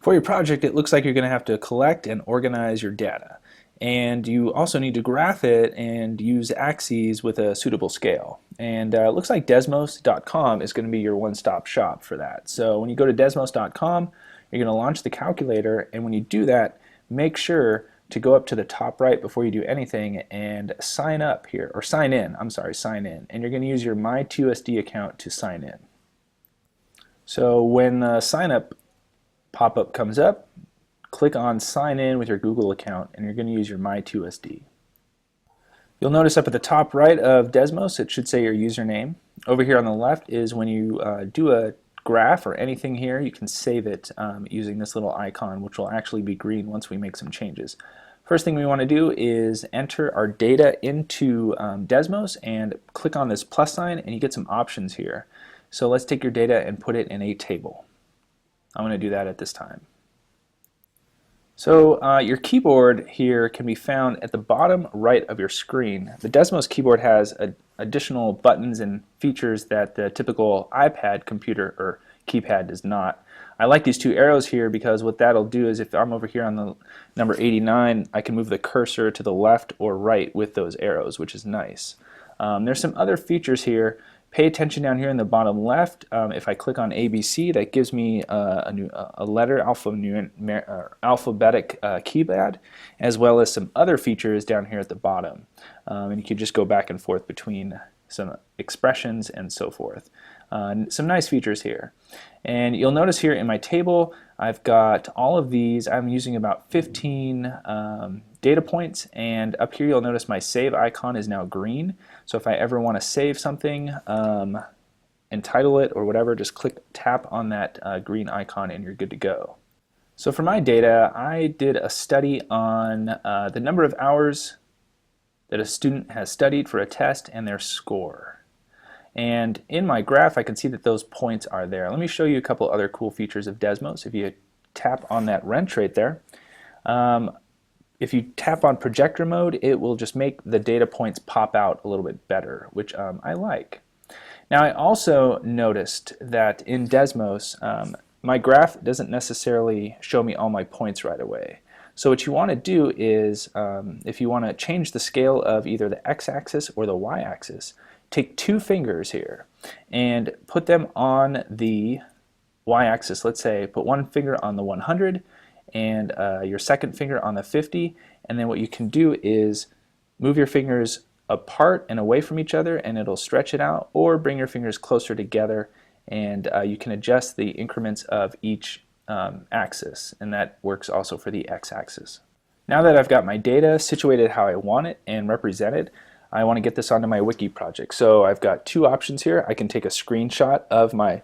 For your project, it looks like you're going to have to collect and organize your data. And you also need to graph it and use axes with a suitable scale. And it looks like Desmos.com is going to be your one-stop shop for that. So when you go to Desmos.com, you're going to launch the calculator, and when you do that, make sure to go up to the top right before you do anything and sign up here, or sign in, sign in. And you're going to use your My2SD account to sign in. So when sign up pop-up comes up, click on sign in with your Google account, and you're going to use your My2SD. You'll notice up at the top right of Desmos it should say your username. Over here on the left is when you do a graph or anything here, you can save it using this little icon, which will actually be green once we make some changes. First thing we want to do is enter our data into Desmos and click on this plus sign, and you get some options here. So let's take your data and put it in a table. I'm going to do that at this time. So your keyboard here can be found at the bottom right of your screen. The Desmos keyboard has additional buttons and features that the typical iPad computer or keypad does not. I like these two arrows here because what that'll do is if I'm over here on the number 89, I can move the cursor to the left or right with those arrows, which is nice. There's some other features here. Pay attention down here in the bottom left. If I click on ABC, that gives me a letter alphabetic keypad, as well as some other features down here at the bottom. And you can just go back and forth between some expressions and so forth. Some nice features here. And you'll notice here in my table, I've got all of these. I'm using about 15 data points, and up here you'll notice my save icon is now green. So if I ever want to save something and title it or whatever, just tap on that green icon and you're good to go. So for my data, I did a study on the number of hours that a student has studied for a test and their score. And in my graph I can see that those points are there. Let me show you a couple other cool features of Desmos. If you tap on that wrench right there, if you tap on projector mode, it will just make the data points pop out a little bit better, which I like. Now I also noticed that in Desmos my graph doesn't necessarily show me all my points right away. So what you want to do is if you want to change the scale of either the x-axis or the y-axis, take two fingers here and put them on the y-axis. Let's say put one finger on the 100 and your second finger on the 50, and then what you can do is move your fingers apart and away from each other and it'll stretch it out, or bring your fingers closer together and you can adjust the increments of each axis, and that works also for the x-axis. Now that I've got my data situated how I want it and represented, I want to get this onto my wiki project. So I've got two options here. I can take a screenshot of my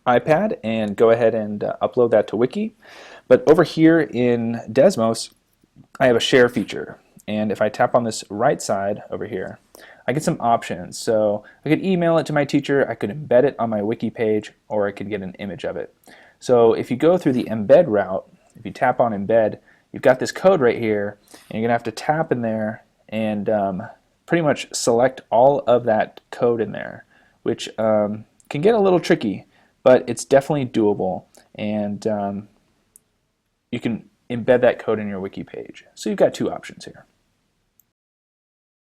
iPad and go ahead and upload that to wiki. But over here in Desmos, I have a share feature. And if I tap on this right side over here, I get some options. So I could email it to my teacher, I could embed it on my wiki page, or I could get an image of it. So if you go through the embed route, if you tap on embed, you've got this code right here, and you're going to have to tap in there and pretty much select all of that code in there, which can get a little tricky, but it's definitely doable, and you can embed that code in your wiki page. So you've got two options here.